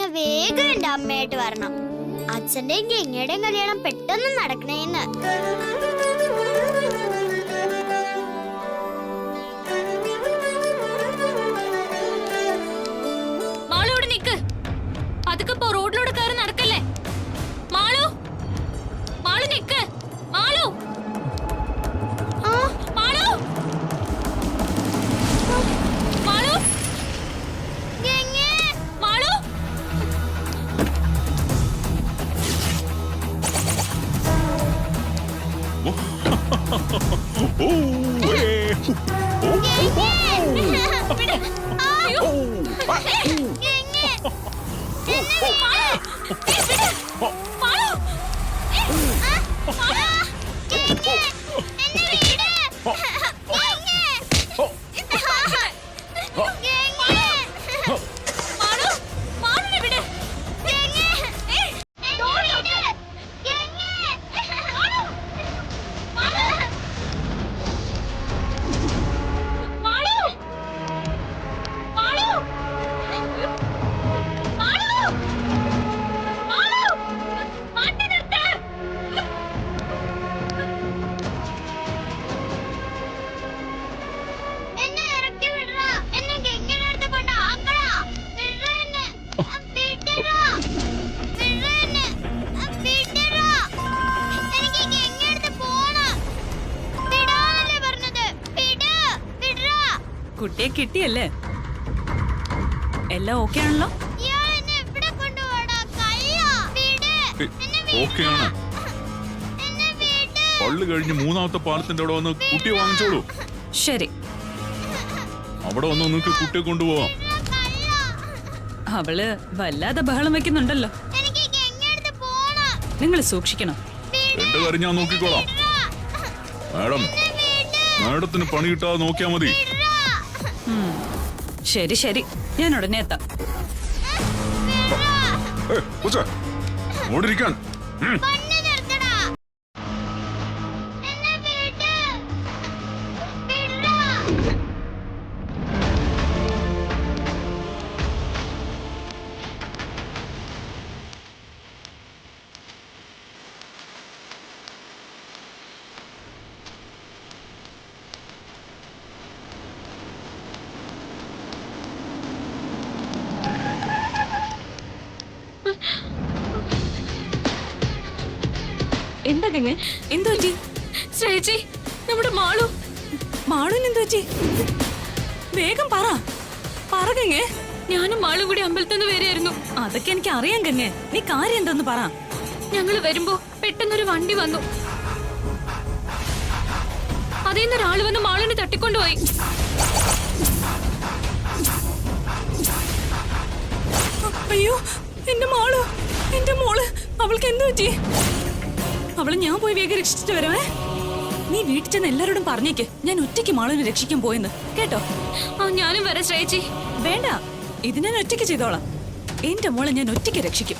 ഇന്ന് വേഗം എന്റെ അമ്മയായിട്ട് വരണം. അച്ഛന്റെയും ഗംഗയുടെയും കല്യാണം പെട്ടെന്ന് നടക്കണേന്ന്. മാളോട് നിക്ക്. അതൊക്കെ പോ, റോഡിലൂടെ കയറി നടക്കല്ലേ. മാളു, മാളു നിക്ക്. മാളു, മാളു, മാളു, മാളു. കുട്ടിയെ കിട്ടിയല്ലേ? എല്ലാം ഓക്കെ ആണല്ലോ? പള്ളി കഴിഞ്ഞ് മൂന്നാമത്തെ പാലത്തിന്റെ അവിടെ വന്ന് കുട്ടിയെ വാങ്ങിച്ചോളൂ. ശരി, അവിടെ വന്ന് നിങ്ങൾക്ക് കുട്ടിയെ കൊണ്ടുപോവാം. അവള് വല്ലാതെ ബഹളം വെക്കുന്നുണ്ടല്ലോ. നിങ്ങൾ സൂക്ഷിക്കണം. എന്റെ കാര്യം ഞാൻ നോക്കിക്കോളാം. മാഡത്തിന് പണി കിട്ടാതെ നോക്കിയാ മതി. ശരി ശരി, ഞാൻ ഉടനെ എത്താം. ഓടിരിക്കാൻ. എന്താ ഗംഗ? എന്തു പറ്റി? ചേച്ചി, നമ്മുടെ മാളു. മാളുവിന് എന്തു പറ്റി? വേഗം പറ ഗംഗേ. ഞാനും മാളും കൂടി അമ്പലത്തിൽ നിന്ന് വരെയായിരുന്നു. അതൊക്കെ എനിക്ക് അറിയാം ഗംഗേ, നീ കാര്യം എന്തെന്ന് പറ. ഞങ്ങള് വരുമ്പോ പെട്ടെന്നൊരു വണ്ടി വന്നു. അതേന്ന് ഒരാള് വന്ന് മാളുവിനെ തട്ടിക്കൊണ്ടുപോയി. അയ്യോ, എന്റെ മാളു, എന്റെ മോള്, അവൾക്ക് എന്തു പറ്റി? അവളെ ഞാൻ പോയി വേഗം രക്ഷിച്ചിട്ട് വരാമേ. നീ വീട്ടിൽ ചെന്ന് എല്ലാരോടും പറഞ്ഞേക്ക് ഞാൻ ഒറ്റയ്ക്ക് മാളുവിനെ രക്ഷിക്കാൻ പോയെന്ന്, കേട്ടോ? ഞാനും വരാം ചേച്ചി. വേണ്ട, ഇത് ഞാൻ ഒറ്റയ്ക്ക് ചെയ്തോളാം. എന്റെ മോളെ ഞാൻ ഒറ്റയ്ക്ക് രക്ഷിക്കും.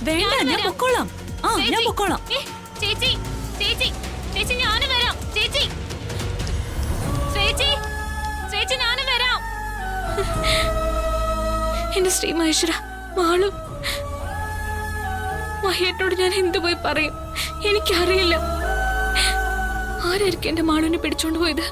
വേണ്ട, ഞാൻ പൊക്കോളാം. ഞാൻ പൊക്കോളാം. ചേച്ചി, ചേച്ചി, ചേച്ചി, ഞാനും വരാം. ചേച്ചി, ചേച്ചി, ചേച്ചി, ഞാനും വരാം. എന്റെ ശ്രീ മഹേശ്വര, മാളു, മഹേട്ടനോട് ഞാൻ എന്തു പോയി പറയും? എനിക്കറിയില്ല. ആരായിരിക്കും എന്റെ മാളുവിനെ പിടിച്ചോണ്ട് പോയത്?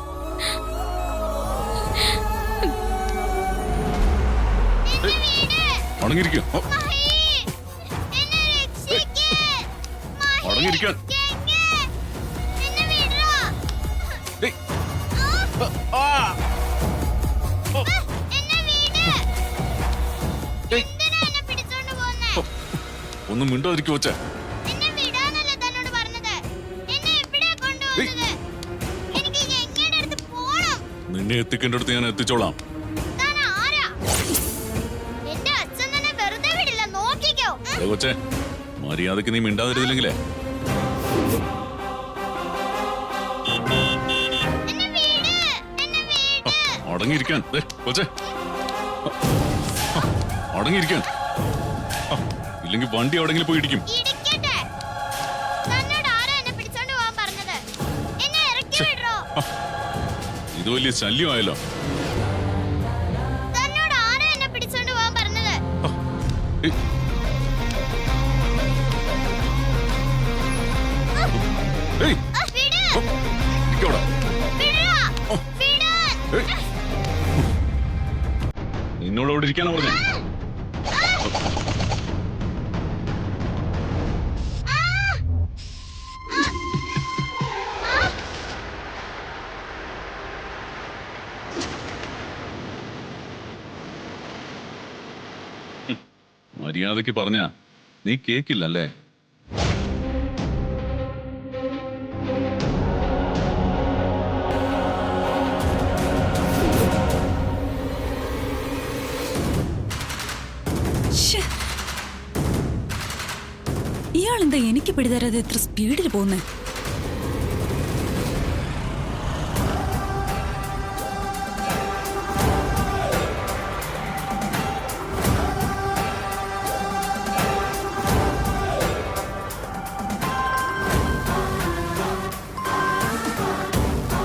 ഒന്നും മിണ്ടാതിരിക്കു വച്ച. നിന്നെ എത്തിക്കേണ്ട അടുത്ത് ഞാൻ എത്തിച്ചോളാം. കൊച്ചേ, മര്യാദക്ക് നീ മിണ്ടാതിരുന്നില്ലെങ്കിലേ. അടങ്ങിയിരിക്കാൻ കൊച്ചേ, അടങ്ങിയിരിക്കാൻ. ഇല്ലെങ്കിൽ വണ്ടി എവിടെങ്കിലും പോയി ഇടിക്കും. ഇത് വലിയ ശല്യമായല്ലോ. ഏയ്. ഏയ്. ഓ, നിക്കവിടെ. ഓ. ഏയ്. നിന്നോട് അവിടെ ഇരിക്കാനാ പറഞ്ഞേ. മര്യാദക്ക് പറഞ്ഞ നീ കേക്കില്ലല്ലേ? ഇയാളെന്താ എനിക്ക് പിടിതരാതെ എത്ര സ്പീഡിൽ പോകുന്നേ?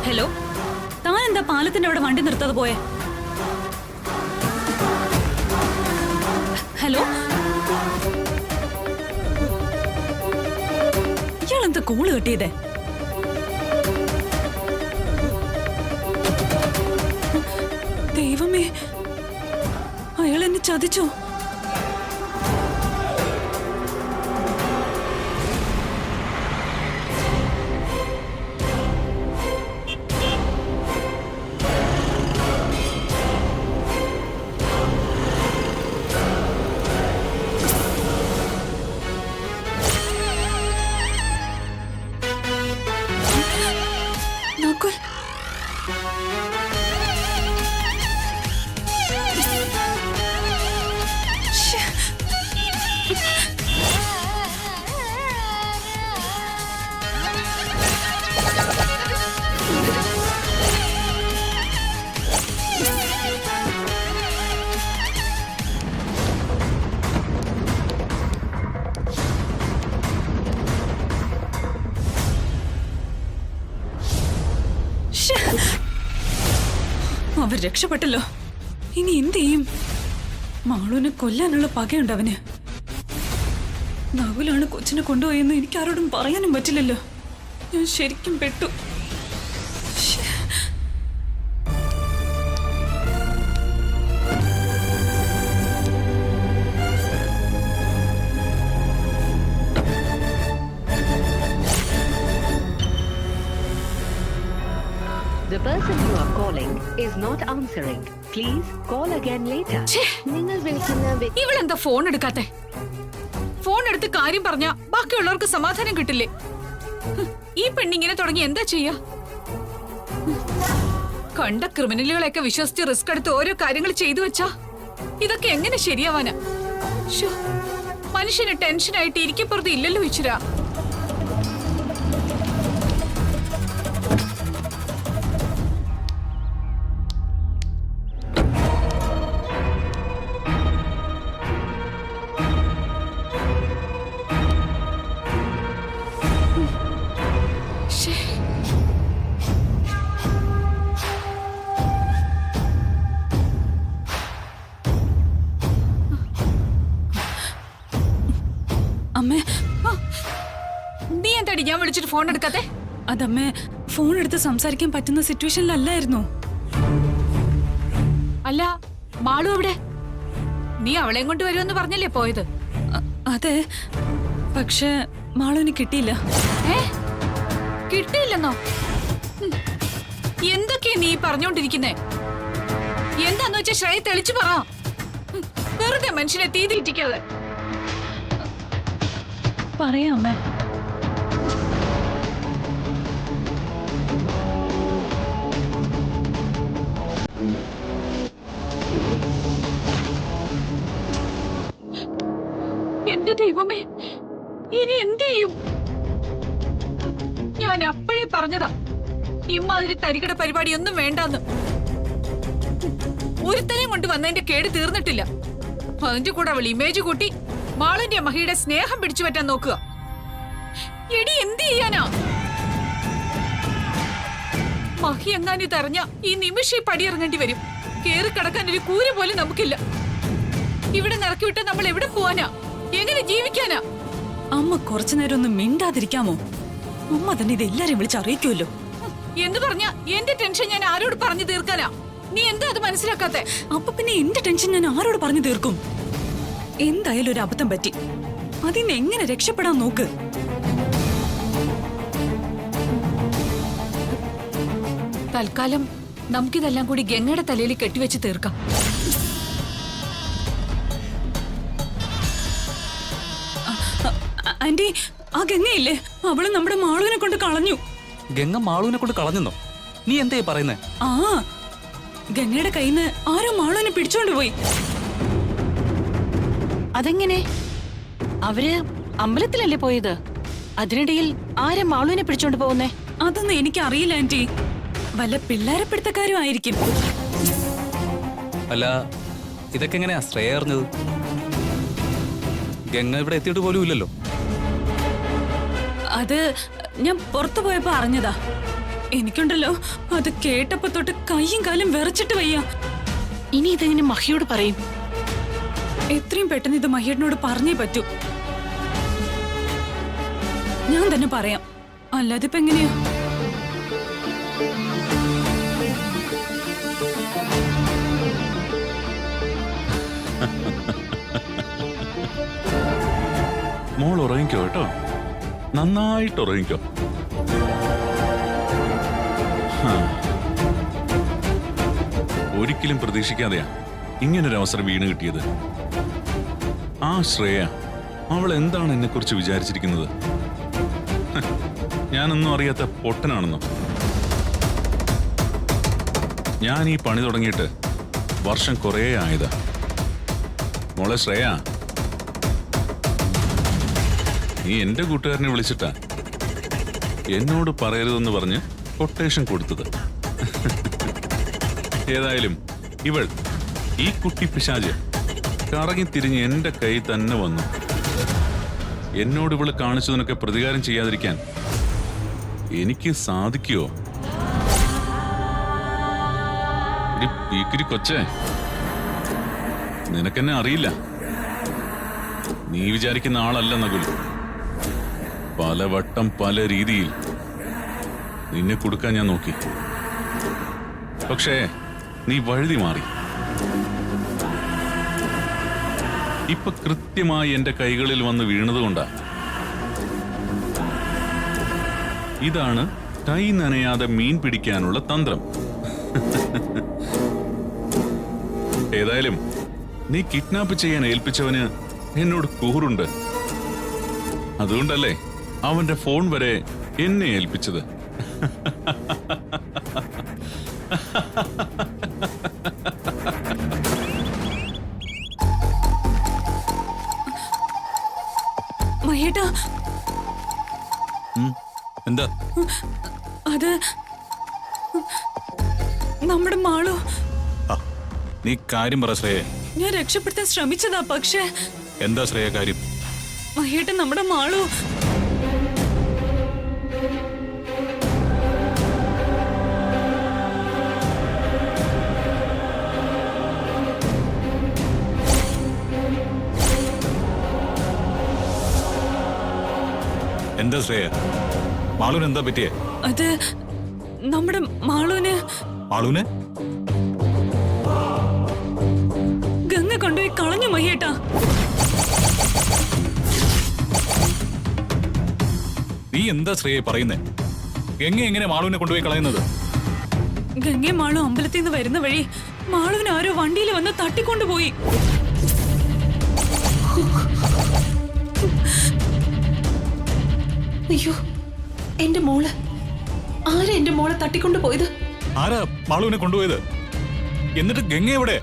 ഹലോ, താൻ എന്താ പാലത്തിന്റെ അവിടെ വണ്ടി നിർത്താതെ പോയേ? ഹലോ, ഇയാളെന്താ കോള് കെട്ടിയതേ? ദൈവമേ, അയാൾ എന്നെ ചതിച്ചോ? നോക്കൂ, അവർ രക്ഷപ്പെട്ടല്ലോ. ഇനി എന്ത് ചെയ്യും? മാളുവിനെ കൊല്ലാനുള്ള പകയുണ്ട് അവന്. നകുലാണ് കൊച്ചിനെ കൊണ്ടുപോയെന്ന് എനിക്ക് ആരോടും പറയാനും പറ്റില്ലല്ലോ. ഞാൻ ശരിക്കും പെട്ടു. The person you are calling is not answering. Please call again later. നിങ്ങൾ വിളിക്കുന്ന ഇവളെന്താ ഫോൺ എടുക്കാത്തെ? ഫോൺ എടുത്ത് കാര്യം പറഞ്ഞ ബാക്കിയുള്ളവർക്ക് സമാധാനം കിട്ടില്ലേ? ഈ പെണ്ണിങ്ങനെ തുടങ്ങി എന്താ ചെയ്യാ? കണ്ട ക്രിമിനലുകളെയൊക്കെ വിശ്വസിച്ച് റിസ്ക് എടുത്ത് ഓരോ കാര്യങ്ങൾ ചെയ്തു വെച്ചാ ഇതൊക്കെ എങ്ങനെ ശരിയാവാനാ? ശ്ശോ, മനുഷ്യന് ടെൻഷനായിട്ട് ഇരിക്കപ്പുറത്ത് ഇല്ലല്ലോ ഈശ്വരാ. അമ്മേ, നീ എന്താടി ഞാൻ വിളിച്ചിട്ട് ഫോൺ എടുക്കാത്തെ? അതമ്മേ, ഫോൺ എടുത്ത് സംസാരിക്കാൻ പറ്റുന്ന സിറ്റുവേഷനിലല്ലായിരുന്നു. അല്ല, മാളു എവിടെ? നീ അവളെയും കൊണ്ട് വരുമെന്ന് പറഞ്ഞല്ലേ പോയത്? അതെ, പക്ഷെ മാളുവിന് കിട്ടിയില്ല. കിട്ടിയില്ലെന്നോ? എന്തൊക്കെയാ നീ പറഞ്ഞോണ്ടിരിക്കുന്നേ? എന്താന്ന് വെച്ചാ ശ്രേയ തെളിച്ചു പറ. വെറുതെ മനുഷ്യനെ തീ തീറ്റിക്കാതെ. പറയാം അമ്മേ. എന്റെ ദൈവമേ, ഇനി എന്ത് ചെയ്യും? ഞാൻ അപ്പോഴേ പറഞ്ഞതാ ഇമ്മാതിരി തരികട പരിപാടിയൊന്നും വേണ്ടെന്ന്. ഒരുത്തനെയും കൊണ്ട് വന്നതിന്റെ കേട് തീർന്നിട്ടില്ല. അതിന്റെ കൂടെ അവൾ ഇമേജ് കൂട്ടി മാളിന്റെ മഹിയുടെ സ്നേഹം പിടിച്ചു പറ്റാൻ നോക്കുക. എടി എന്ത് ചെയ്യാനാ? മഹി എങ്ങാനും തറഞ്ഞ ഈ നിമിഷം പടിയിറങ്ങേണ്ടി വരും. കേറി കിടക്കാൻ ഒരു കൂര പോലും നമുക്കില്ല. ഇവിടെ നിറക്കി വിട്ട് നമ്മൾ എവിടെ പോവാനാ? എങ്ങനെ ജീവിക്കാനാ? അമ്മ കുറച്ചു നേരം ഒന്ന് മിണ്ടാതിരിക്കാമോ? അമ്മ തന്നെ ഇത് എല്ലാരെയും വിളിച്ചറിയിക്കുമല്ലോ. എന്ന് പറഞ്ഞ എന്റെ ടെൻഷൻ ഞാൻ ആരോട് പറഞ്ഞു തീർക്കാനാ? നീ എന്താ അത് മനസ്സിലാക്കാത്തെ? അപ്പൊ പിന്നെ എന്റെ ടെൻഷൻ ഞാൻ ആരോട് പറഞ്ഞു തീർക്കും? എന്തായാലും ഒരു അബദ്ധം പറ്റി, അതിന്ന് എങ്ങനെ രക്ഷപ്പെടാൻ നോക്ക്. തൽക്കാലം നമുക്കിതെല്ലാം കൂടി ഗംഗയുടെ തലയിൽ കെട്ടിവെച്ച് തീർക്കാം. ആന്റി, ആ ഗംഗയില്ലേ, അവള് നമ്മുടെ മാളുവിനെ കൊണ്ട് കളഞ്ഞു. ഗംഗ മാളുവിനെ കൊണ്ട് കളഞ്ഞെന്നോ? നീ എന്തായി പറയുന്നേ? ആ, ഗംഗയുടെ കയ്യിന്ന് ആരോ മാളുവിനെ പിടിച്ചോണ്ട് പോയി. അതെങ്ങനെ? അവര് അമ്പലത്തിലല്ലേ പോയത്? അതിനിടയിൽ ആരെ മാളുവിനെ പിടിച്ചോണ്ട് പോകുന്നേ? അതൊന്നും എനിക്ക് അറിയില്ല ആന്റി. വല്ല പിള്ളേരെ പിടുത്തക്കാരും ആയിരിക്കും. അല്ല, ഇതൊക്കെ എങ്ങനെയാ ശ്രേയ അറിഞ്ഞത്? ഗംഗ ഇവിടെ എത്തിയിട്ട് പോലും ഇല്ലല്ലോ. അത് ഞാൻ പുറത്തു പോയപ്പോ അറിഞ്ഞതാ. എനിക്കുണ്ടല്ലോ, അത് കേട്ടപ്പോ തൊട്ട് കയ്യും കാലും വിറച്ചിട്ട് വയ്യ. ഇനി ഇതെങ്ങനെ മഹിയോട് പറയും? എത്രയും പെട്ടെന്ന് ഇത് മഹിയേട്ടനോട് പറഞ്ഞേ പറ്റൂ. ഞാൻ തന്നെ പറയാം, അല്ലാതെ ഇപ്പൊ എങ്ങനെയാ? മോൾ ഉറങ്ങിക്കോ കേട്ടോ, നന്നായിട്ട് ഉറങ്ങിക്കോ. ഒരിക്കലും പ്രതീക്ഷിക്കാതെയാ ഇങ്ങനൊരു അവസരം വീണ് കിട്ടിയത്. ആ ശ്രേയ, അവൾ എന്താണ് എന്നെ കുറിച്ച് വിചാരിച്ചിരിക്കുന്നത്? ഞാനൊന്നും അറിയാത്ത പൊട്ടനാണെന്നോ? ഞാൻ ഈ പണി തുടങ്ങിയിട്ട് വർഷം കുറേ ആയതാ. മോളെ ശ്രേയ, നീ എന്റെ കൂട്ടുകാരനെ വിളിച്ചിട്ടാ എന്നോട് പറയരുതെന്ന് പറഞ്ഞ് കൊട്ടേഷൻ കൊടുത്തത്. ഏതായാലും ഇവൾ, ഈ കുട്ടി പിശാച് കറങ്ങി തിരിഞ്ഞ് എന്റെ കൈ തന്നെ വന്നു. എന്നോട് ഇവള് കാണിച്ചതിനൊക്കെ പ്രതികാരം ചെയ്യാതിരിക്കാൻ എനിക്ക് സാധിക്കുമോ? കൊച്ചേ, നിനക്കെന്നെ അറിയില്ല. നീ വിചാരിക്കുന്ന ആളല്ല നകുൽ. പലവട്ടം പല രീതിയിൽ നിന്നെ കൊടുക്കാൻ ഞാൻ നോക്കി. പക്ഷേ നീ വഴുതി മാറി. ഇപ്പൊ കൃത്യമായി എന്റെ കൈകളിൽ വന്ന് വീണതുകൊണ്ടാ. ഇതാണ് കൈ നനയാതെ മീൻ പിടിക്കാനുള്ള തന്ത്രം. ഏതായാലും നീ കിഡ്നാപ്പ് ചെയ്യാൻ ഏൽപ്പിച്ചവന് എന്നോട് കൂറുണ്ട്. അതുകൊണ്ടല്ലേ അവന്റെ ഫോൺ വരെ എന്നെ ഏൽപ്പിച്ചത്. മഹേട്ടാ, എന്താ? അത് നമ്മുടെ മാളു. നീ കാര്യം പറ ശ്രേയ. ഞാൻ രക്ഷപ്പെടുത്താൻ ശ്രമിച്ചതാ, പക്ഷേ. എന്താ ശ്രേയ കാര്യം? മഹേട്ടൻ നമ്മുടെ മാളു എന്താ ശ്രേയ? മാളുവിന് എന്താ പറ്റിയേ? അത് നമ്മുടെ മാളുവിന് ഗംഗ കൊണ്ടുപോയി കളഞ്ഞു മഹിയേട്ടാ. നീ എന്താ ശ്രേയ പറയുന്നേ? ഗംഗ എങ്ങനെ മാളുവിനെ കൊണ്ടുപോയി കളയുന്നത്? ഗംഗയും മാളു അമ്പലത്തിൽ നിന്ന് വരുന്ന വഴി മാളുവിന് ആരോ വണ്ടിയിൽ വന്ന് തട്ടിക്കൊണ്ടുപോയി. അയ്യോ, എന്റെ മോള്. ആരാ എന്റെ മോളെ തട്ടിക്കൊണ്ടു പോയത്? ആരാ മാളുവിനെ കൊണ്ടുപോയത്? എന്നിട്ട് ഗംഗ എവിടെ?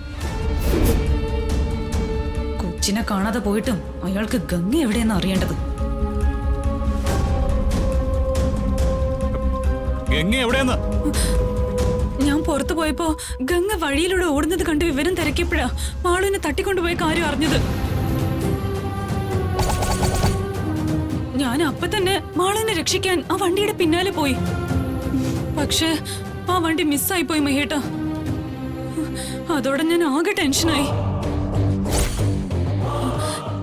കൊച്ചിനെ കാണാതെ പോയിട്ടും അയാൾക്ക് ഗംഗ എവിടെയെന്ന് അറിയേണ്ടത്. ഗംഗ എവിടെയെന്ന്? ഞാൻ പുറത്തു പോയപ്പോ ഗംഗ വഴിയിലൂടെ ഓടുന്നത് കണ്ട് വിവരം തിരക്കിയപ്പോഴാ മാളുവിനെ തട്ടിക്കൊണ്ടുപോയ കാര്യം അറിഞ്ഞത്. ഞാൻ അപ്പൊ തന്നെ മാളുവിനെ രക്ഷിക്കാൻ ആ വണ്ടിയുടെ പിന്നാലെ പോയി. പക്ഷേ ആ വണ്ടി മിസ്സായി പോയി മഹേട്ടാ. അതോടെ ഞാൻ ആകെ ടെൻഷനായി.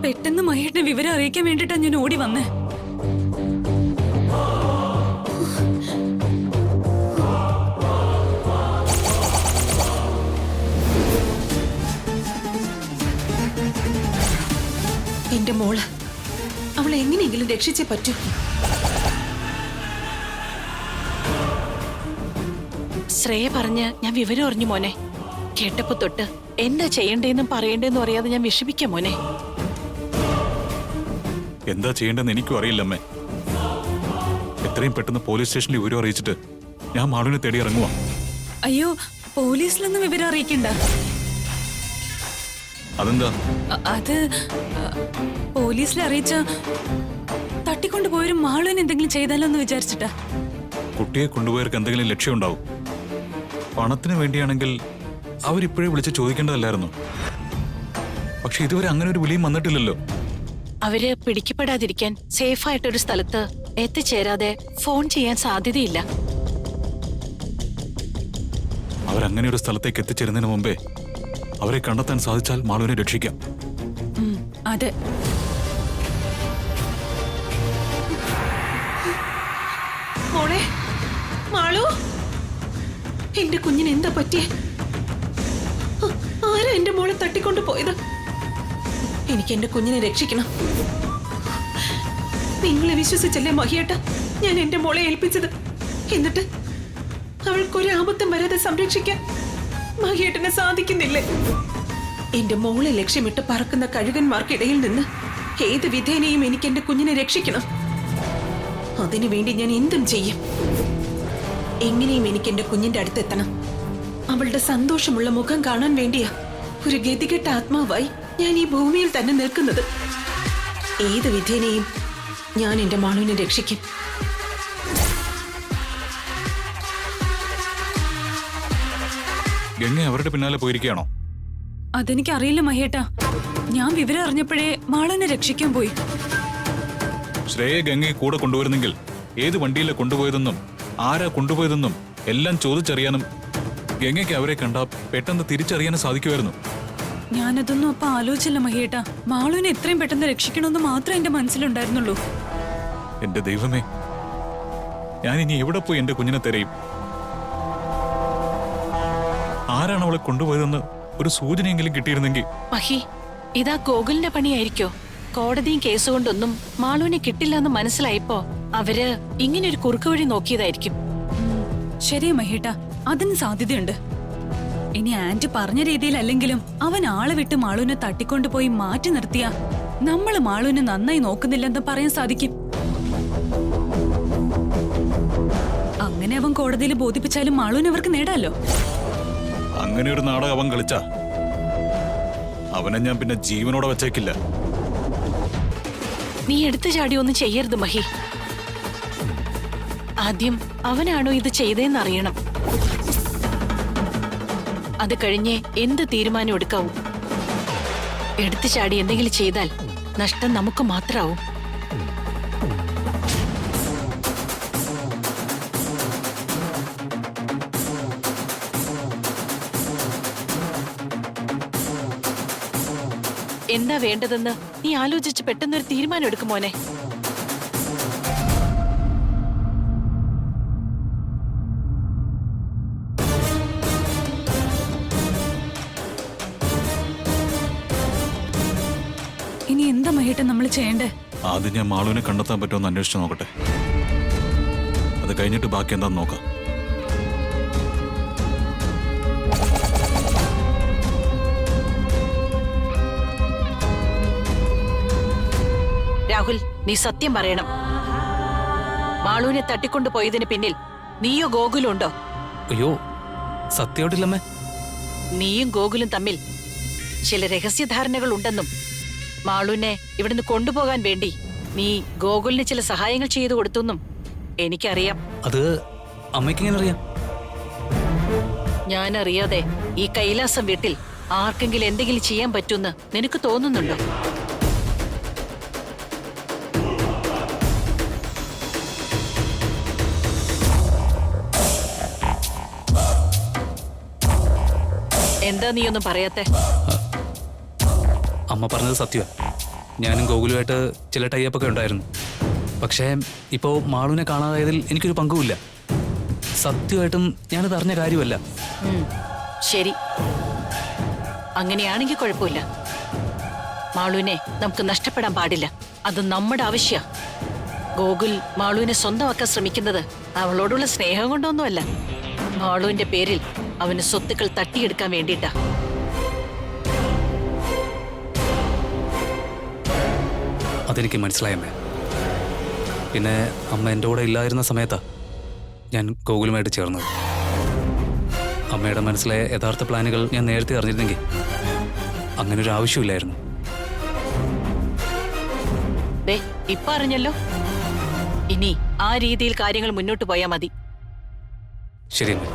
പെട്ടെന്ന് മഹേട്ടനെ വിവരം അറിയിക്കാൻ വേണ്ടിട്ടാ ഞാൻ ഓടി വന്നേ. എന്റെ മോള് അവളെ എങ്ങനെയെങ്കിലും രക്ഷിച്ചേ പറ്റൂ. ശ്രേയ പറഞ്ഞ് ഞാൻ വിവരം അറിഞ്ഞു മോനെ. കേട്ടപ്പോ തൊട്ട് എന്താ ചെയ്യണ്ടേന്നും പറയണ്ടേന്നും അറിയാതെ ഞാൻ വിഷമിക്കാം മോനെ. എന്താ ചെയ്യേണ്ടതെന്ന് എനിക്കും അറിയില്ലമ്മേ. എത്രയും പെട്ടെന്ന് പോലീസ് സ്റ്റേഷനിൽ വിവരം അറിയിച്ചിട്ട് ഞാൻ മാളുവിനെ തേടി ഇറങ്ങുവാ. അയ്യോ, പോലീസിലൊന്നും വിവരം അറിയിക്കണ്ട. അതെന്താ? അത് പോലീസിൽ അറിയിച്ച തട്ടിക്കൊണ്ടുപോയൊരു മാളുവിന് എന്തെങ്കിലും ചെയ്താലോ എന്ന് വിചാരിച്ചിട്ടാ. കുട്ടിയെ കൊണ്ടുപോയവർക്ക് എന്തെങ്കിലും ലക്ഷ്യമുണ്ടാവും. പണത്തിന് വേണ്ടിയാണെങ്കിൽ അവരിപ്പോഴേ വിളിച്ച് ചോദിക്കേണ്ടതല്ലായിരുന്നു. പക്ഷെ ഇതുവരെ അങ്ങനെ ഒരു വിളിയും വന്നിട്ടില്ലല്ലോ. അവര് പിടിക്കപ്പെടാതിരിക്കാൻ സേഫായിട്ടൊരു സ്ഥലത്ത് എത്തിച്ചേരാതെ ഫോൺ ചെയ്യാൻ സാധ്യതയില്ല. അവരങ്ങനെ ഒരു സ്ഥലത്തേക്ക് എത്തിച്ചേരുന്നതിന് മുമ്പേ അവരെ കണ്ടെത്താൻ സാധിച്ചാൽ മാളുവിനെ രക്ഷിക്കാം. അതെ. മോളെ, മാളു, എന്റെ കുഞ്ഞിന് എന്താ പറ്റിയേ? ആരാ എന്റെ മോളെ തട്ടിക്കൊണ്ടു പോയത്? എനിക്ക് എന്റെ കുഞ്ഞിനെ രക്ഷിക്കണം. നിങ്ങളെ വിശ്വസിച്ചല്ലേ മഹിയേട്ട ഞാൻ എന്റെ മോളെ ഏൽപ്പിച്ചത്? എന്നിട്ട് അവൾക്കൊരു ആപത്തും വരാതെ സംരക്ഷിക്കാൻ മഹിയേട്ടന് സാധിക്കുന്നില്ലേ? എന്റെ മോളെ ലക്ഷ്യമിട്ട് പറക്കുന്ന കഴുകന്മാർക്കിടയിൽ നിന്ന് ഏത് വിധേനയും എനിക്ക് എന്റെ കുഞ്ഞിനെ രക്ഷിക്കണം. അതിനുവേണ്ടി ഞാൻ എന്തും ചെയ്യും. എങ്ങനെയും എനിക്ക് എന്റെ കുഞ്ഞിന്റെ അടുത്തെത്തണം. അവളുടെ സന്തോഷമുള്ള മുഖം കാണാൻ വേണ്ടിയാ ഒരു ഗതികെട്ട ആത്മാവായി ഞാൻ ഈ ഭൂമിയിൽ തന്നെ നിൽക്കുന്നത്. ഏത് വിധേനയും ഞാൻ എന്റെ മാളുവിനെ രക്ഷിക്കും. ഗംഗ അവരുടെ പിന്നാലെ പോയിരിക്കുകയാണോ? അതെനിക്കറിയില്ല മഹേട്ടാ. ഞാൻ വിവരം അറിഞ്ഞപ്പോഴേ മാളുവിനെ രക്ഷിക്കാൻ പോയി. ശ്രേയ ഗംഗയെ കൂടെ കൊണ്ടുവരുന്നെങ്കിൽ ഏത് വണ്ടിയിലെ കൊണ്ടുപോയതെന്നും ആരാ കൊണ്ടുപോയതെന്നും എല്ലാം ചോദിച്ചറിയാനും ഗംഗയ്ക്ക് അവരെ കണ്ട പെട്ടെന്ന് തിരിച്ചറിയാനും സാധിക്കുമായിരുന്നു. ഞാനതൊന്നും അപ്പൊ ആലോചിച്ചില്ല മഹേട്ടാ. മാളുവിനെ എത്രയും പെട്ടെന്ന് രക്ഷിക്കണമെന്ന് മാത്രമേ എന്റെ മനസ്സിലുണ്ടായിരുന്നുള്ളൂ. എന്റെ ദൈവമേ, ഞാൻ ഇനി എവിടെ പോയി എന്റെ കുഞ്ഞിനെ തിരയും? ആരാണ് അവളെ കൊണ്ടുപോയതെന്ന് ഒരു സൂചനയെങ്കിലും കിട്ടിയിരുന്നെങ്കിൽ. മഹി, ഇതാ ഗോകുലിന്റെ പണിയായിരിക്കോ? കോടതിയും കേസുകൊണ്ടൊന്നും മാളുവിനെ കിട്ടില്ല എന്ന് മനസ്സിലായപ്പോ അവര് ഇങ്ങനൊരു കുറുക്കുവഴി നോക്കിയതായിരിക്കും. ശരി മഹേട്ടാ, അതിന് സാധ്യതയുണ്ട്. ഇനി ആന്റി പറഞ്ഞ രീതിയിലല്ലെങ്കിലും അവൻ ആളെ വിട്ട് മാളുവിനെ തട്ടിക്കൊണ്ടുപോയി മാറ്റി നിർത്തിയ നമ്മള് മാളുവിനെ നന്നായി നോക്കുന്നില്ലെന്ന് പറയാൻ സാധിക്കും. അങ്ങനെ അവൻ കോടതിയിൽ ബോധിപ്പിച്ചാലും മാളുവിനെ അവർക്ക് നേടാലോ. അങ്ങനെ ഒരു നാടകം അവൻ കളിച്ച അവനെ ഞാൻ പിന്നെ ജീവനോടെ വെച്ചേക്കില്ല. നീ എടുത്തു ചാടി ഒന്നും ചെയ്യരുത് മഹി. ആദ്യം അവനാണോ ഇത് ചെയ്തതെന്ന് അറിയണം. അത് കഴിഞ്ഞേ എന്ത് തീരുമാനം എടുക്കാവൂ. എടുത്തു ചാടി എന്തെങ്കിലും ചെയ്താൽ നഷ്ടം നമുക്ക് മാത്രാവും. എന്താ വേണ്ടതെന്ന് നീ ആലോചിച്ച് പെട്ടെന്നൊരു തീരുമാനം എടുക്കും മോനെ. ഇനി എന്താ മഹേട്ടൻ നമ്മൾ ചെയ്യണ്ടേ? ആദ്യം ഞാൻ മാളുവിനെ കണ്ടെത്താൻ പറ്റുമെന്ന് അന്വേഷിച്ച് നോക്കട്ടെ. അത് കഴിഞ്ഞിട്ട് ബാക്കി എന്താന്ന് നോക്കാം. രാഹുൽ, നീ സത്യം പറയണം. മാളുവിനെ തട്ടിക്കൊണ്ടു പോയതിന് പിന്നിൽ നീയോ ഗോകുലും ഉണ്ടോ? അയ്യോ, സത്യമായിട്ടില്ലമ്മേ. നീയും ഗോകുലും തമ്മിൽ ചില രഹസ്യധാരണകൾ ഉണ്ടെന്നും മാളുവിനെ ഇവിടുന്ന് കൊണ്ടുപോകാൻ വേണ്ടി നീ ഗോകുലിന് ചില സഹായങ്ങൾ ചെയ്തു കൊടുത്തെന്നും എനിക്കറിയാം. അത് അമ്മയ്ക്കെങ്ങനെ അറിയാം? ഞാനറിയാതെ ഈ കൈലാസം വീട്ടിൽ ആർക്കെങ്കിലും എന്തെങ്കിലും ചെയ്യാൻ പറ്റുമെന്ന് നിനക്ക് തോന്നുന്നുണ്ടോ? എന്താ നീയൊന്നും പറയാത്തെ? അമ്മ പറഞ്ഞത് സത്യമാ. ഞാനും ഗോകുലുമായിട്ട് ചില ടൈപ്പൊക്കെ ഉണ്ടായിരുന്നു. പക്ഷേ ഇപ്പോൾ മാളുവിനെ കാണാതായതിൽ എനിക്കൊരു പങ്കുമില്ല. സത്യമായിട്ടും ഞാനത് അറിഞ്ഞ കാര്യമല്ല. ശരി, അങ്ങനെയാണെങ്കിൽ കുഴപ്പമില്ല. മാളുവിനെ നമുക്ക് നഷ്ടപ്പെടാൻ പാടില്ല. അത് നമ്മുടെ ആവശ്യ. ഗോകുൽ മാളുവിനെ സ്വന്തമാക്കാൻ ശ്രമിക്കുന്നത് അവളോടുള്ള സ്നേഹം കൊണ്ടൊന്നുമല്ല. മാളുവിന്റെ പേരിൽ അവന് സ്വത്തുക്കൾ തട്ടിയെടുക്കാൻ വേണ്ടിയിട്ടാ. അതെനിക്ക് മനസ്സിലായമ്മേ. പിന്നെ അമ്മ എൻ്റെ കൂടെ ഇല്ലാതിരുന്ന സമയത്താ ഞാൻ ഗോകുലുമായിട്ട് ചേർന്നത്. അമ്മയുടെ മനസ്സിലെ യഥാർത്ഥ പ്ലാനുകൾ ഞാൻ നേരത്തെ അറിഞ്ഞിരുന്നെങ്കിൽ അങ്ങനൊരു ആവശ്യമില്ലായിരുന്നു. ഇപ്പൊ അറിഞ്ഞല്ലോ. ഇനി ആ രീതിയിൽ കാര്യങ്ങൾ മുന്നോട്ട് പോയാൽ മതി. ശരി അമ്മേ.